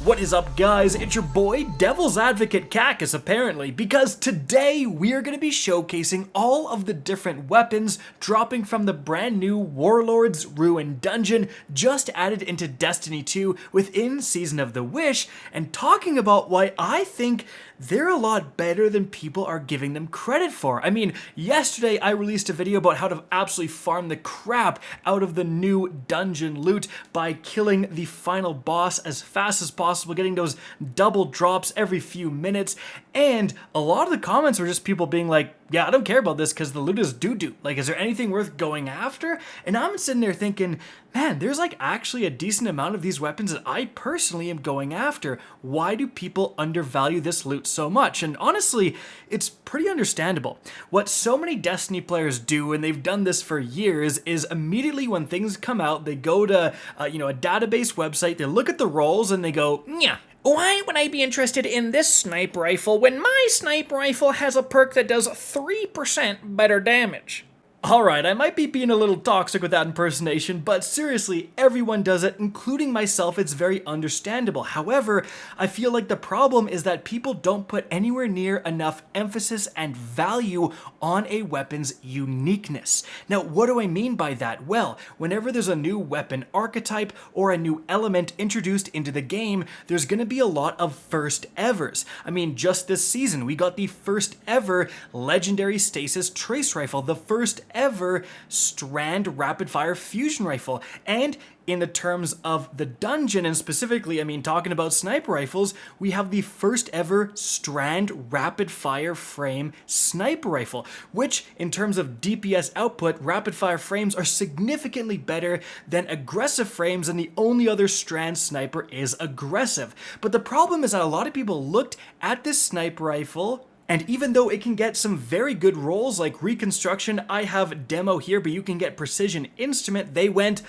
What is up, guys? It's your boy Devil's Advocate Cactus, apparently, because today we are going to be showcasing all of the different weapons dropping from the brand new Warlords Ruin dungeon just added into Destiny 2 within Season of the Wish, and talking about why I think they're a lot better than people are giving them credit for. I mean, yesterday I released a video about how to absolutely farm the crap out of the new dungeon loot by killing the final boss as fast as possible, getting those double drops every few minutes, and a lot of the comments were just people being like, yeah, I don't care about this because the loot is doo-doo. Like, is there anything worth going after? And I'm sitting there thinking, man, there's like actually a decent amount of these weapons that I personally am going after. Why do people undervalue this loot so much? And honestly, it's pretty understandable. What so many Destiny players do, and they've done this for years, is immediately when things come out, they go to a database website, they look at the rolls, and they go, yeah. Why would I be interested in this sniper rifle when my sniper rifle has a perk that does 3% better damage? Alright, I might be being a little toxic with that impersonation, but seriously, everyone does it, including myself. It's very understandable. However, I feel like the problem is that people don't put anywhere near enough emphasis and value on a weapon's uniqueness. Now, what do I mean by that? Well, whenever there's a new weapon archetype or a new element introduced into the game, there's going to be a lot of first evers. I mean, just this season, we got the first ever legendary stasis trace rifle, the first ever Strand rapid fire fusion rifle, and in the terms of the dungeon, and specifically, I mean, talking about sniper rifles, we have the first ever Strand rapid fire frame sniper rifle, which in terms of DPS output, rapid fire frames are significantly better than aggressive frames, and the only other Strand sniper is aggressive. But the problem is that a lot of people looked at this sniper rifle, and even though it can get some very good rolls like Reconstruction, I have demo here, but you can get Precision Instrument, they went,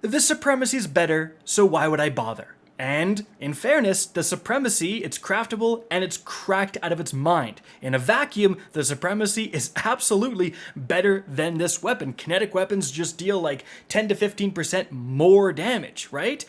the Supremacy is better, so why would I bother? And, in fairness, the Supremacy, it's craftable and it's cracked out of its mind. In a vacuum, the Supremacy is absolutely better than this weapon. Kinetic weapons just deal like 10 to 15% more damage, right?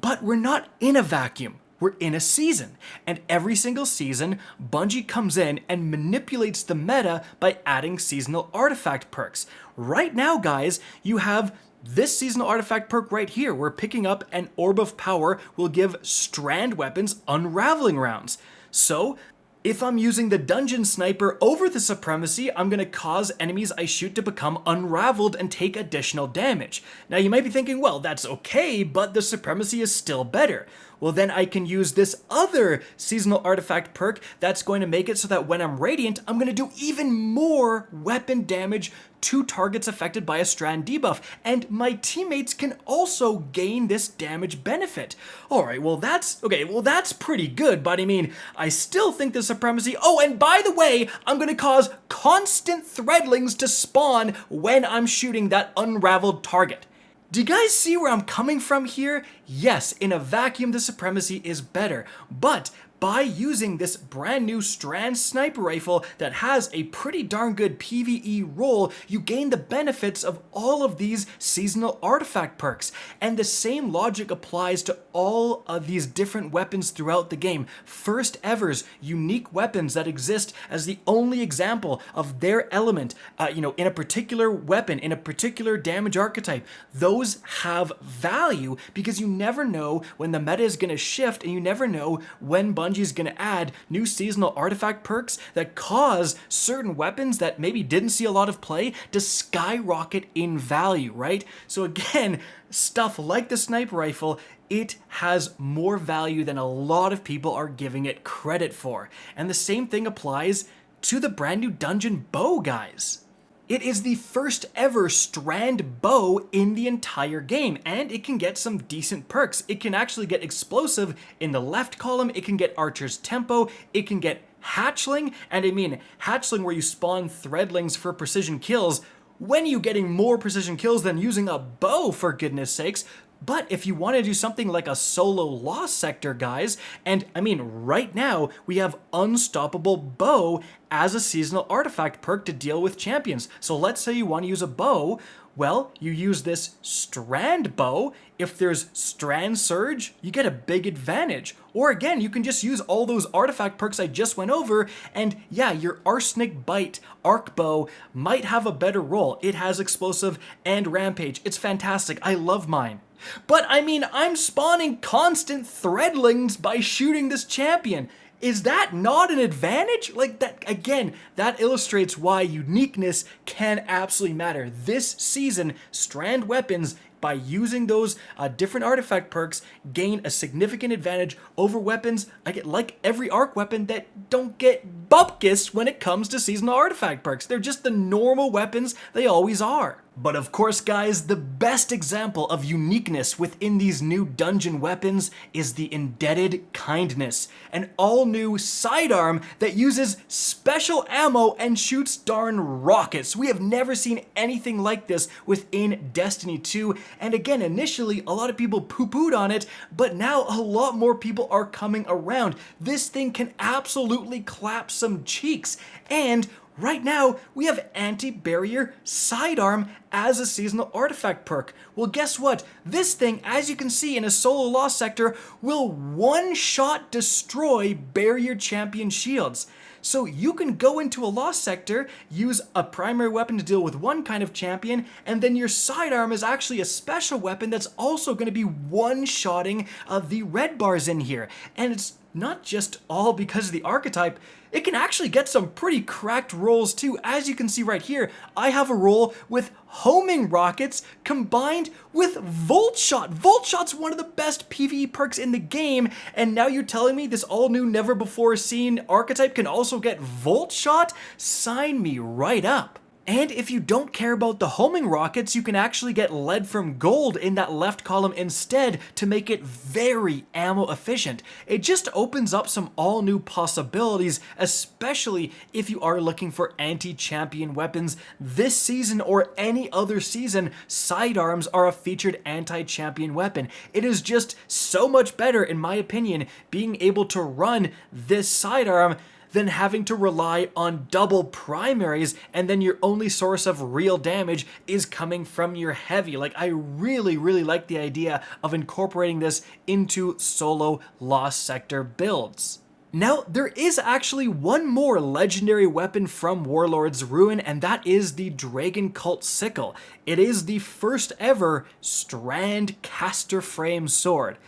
But we're not in a vacuum. We're in a season, and every single season, Bungie comes in and manipulates the meta by adding seasonal artifact perks. Right now, guys, you have this seasonal artifact perk right here, where picking up an Orb of Power will give Strand weapons unraveling rounds. So, if I'm using the Dungeon Sniper over the Supremacy, I'm going to cause enemies I shoot to become unraveled and take additional damage. Now you might be thinking, well, that's okay, but the Supremacy is still better. Well, then I can use this other seasonal artifact perk that's going to make it so that when I'm Radiant, I'm going to do even more weapon damage to targets affected by a Strand debuff, and my teammates can also gain this damage benefit. Alright, well that's pretty good, but I mean, I still think the Supremacy, oh, and by the way, I'm going to cause constant threadlings to spawn when I'm shooting that unraveled target. Do you guys see where I'm coming from here? Yes, in a vacuum, the Supremacy is better, but by using this brand new Strand sniper rifle that has a pretty darn good PvE role, you gain the benefits of all of these seasonal artifact perks. And the same logic applies to all of these different weapons throughout the game. First evers, unique weapons that exist as the only example of their element, in a particular weapon, in a particular damage archetype. Those have value because you never know when the meta is going to shift, and you never know when Bungie's going to add new seasonal artifact perks that cause certain weapons that maybe didn't see a lot of play to skyrocket in value, right? So again, stuff like the sniper rifle, it has more value than a lot of people are giving it credit for. And the same thing applies to the brand new dungeon bow, guys. It is the first ever Strand bow in the entire game, and it can get some decent perks. It can actually get explosive in the left column, it can get Archer's Tempo, it can get Hatchling, and I mean Hatchling where you spawn threadlings for precision kills. When are you getting more precision kills than using a bow, for goodness sakes? But if you want to do something like a solo Lost Sector, guys, and I mean right now we have Unstoppable Bow as a seasonal artifact perk to deal with champions. So let's say you want to use a bow, Well, you use this Strand Bow. If there's Strand Surge, you get a big advantage. Or again, you can just use all those artifact perks I just went over, and yeah, your Arsenic Bite Arc Bow might have a better roll. It has Explosive and Rampage. It's fantastic. I love mine. But I mean, I'm spawning constant threadlings by shooting this champion. Is that not an advantage? Like that, again, that illustrates why uniqueness can absolutely matter. This season, Strand weapons, by using those different artifact perks, gain a significant advantage over weapons, like every arc weapon, that don't get bupkis when it comes to seasonal artifact perks. They're just the normal weapons they always are. But of course, guys, the best example of uniqueness within these new dungeon weapons is the Indebted Kindness, an all-new sidearm that uses special ammo and shoots darn rockets. We have never seen anything like this within Destiny 2, and again, initially, a lot of people poo-pooed on it, but now a lot more people are coming around. This thing can absolutely clap some cheeks, and right now, we have Anti-Barrier Sidearm as a seasonal artifact perk. Well, guess what? This thing, as you can see in a solo lost sector, will one-shot destroy barrier champion shields. So you can go into a lost sector, use a primary weapon to deal with one kind of champion, and then your sidearm is actually a special weapon that's also going to be one-shotting the red bars in here. And it's not just all because of the archetype, it can actually get some pretty cracked rolls too. As you can see right here, I have a roll with homing rockets combined with Volt Shot. Volt Shot's one of the best PvE perks in the game, and now you're telling me this all new, never before seen archetype can also get Volt Shot? Sign me right up. And if you don't care about the homing rockets, you can actually get lead from gold in that left column instead to make it very ammo efficient. It just opens up some all new possibilities, especially if you are looking for anti-champion weapons. This season or any other season, sidearms are a featured anti-champion weapon. It is just so much better, in my opinion, being able to run this sidearm than having to rely on double primaries, and then your only source of real damage is coming from your heavy. Like, I really like the idea of incorporating this into solo Lost Sector builds. Now, there is actually one more legendary weapon from Warlord's Ruin, and that is the Dragon Cult Sickle. It is the first ever Strand Caster Frame Sword.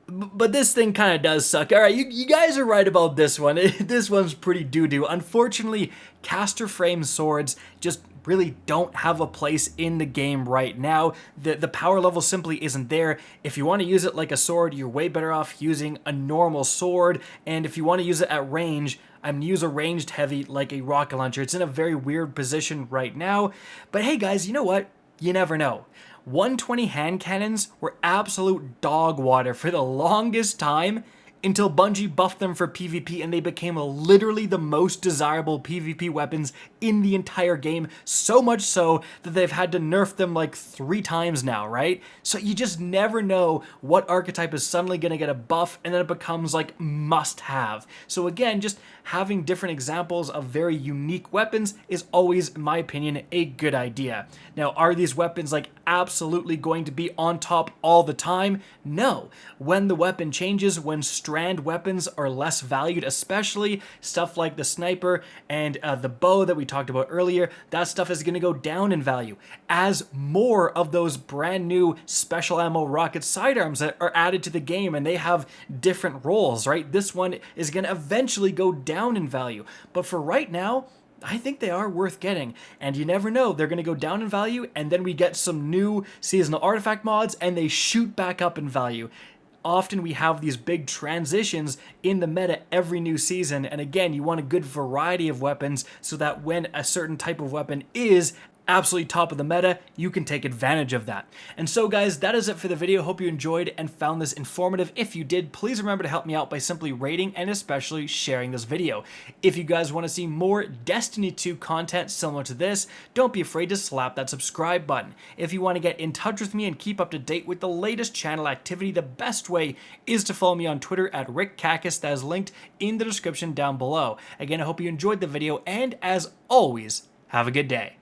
But this thing kind of does suck. Alright, you guys are right about this one. This one's pretty doo-doo. Unfortunately, caster frame swords just really don't have a place in the game right now. The power level simply isn't there. If you want to use it like a sword, you're way better off using a normal sword. And if you want to use it at range, use a ranged heavy like a rocket launcher. It's in a very weird position right now. But hey guys, you know what? You never know. 120 hand cannons were absolute dog water for the longest time until Bungie buffed them for PvP and they became literally the most desirable PvP weapons in the entire game, so much so that they've had to nerf them like 3 times now, right? So you just never know what archetype is suddenly going to get a buff and then it becomes like must have. So again, just having different examples of very unique weapons is always, in my opinion, a good idea. Now, are these weapons like absolutely going to be on top all the time? No. When the weapon changes, when Strand weapons are less valued, especially stuff like the sniper and the bow that we talked about earlier, that stuff is going to go down in value as more of those brand new special ammo rocket sidearms that are added to the game and they have different roles, right? This one is going to eventually go down in value, but for right now, I think they are worth getting, and you never know, they're going to go down in value, and then we get some new seasonal artifact mods, and they shoot back up in value. Often we have these big transitions in the meta every new season, and again, you want a good variety of weapons so that when a certain type of weapon is absolutely top of the meta, you can take advantage of that. And so guys, that is it for the video. Hope you enjoyed and found this informative. If you did, please remember to help me out by simply rating and especially sharing this video. If you guys want to see more Destiny 2 content similar to this, don't be afraid to slap that subscribe button. If you want to get in touch with me and keep up to date with the latest channel activity, the best way is to follow me on Twitter at RickCacus. That is linked in the description down below. Again, I hope you enjoyed the video, and as always, have a good day.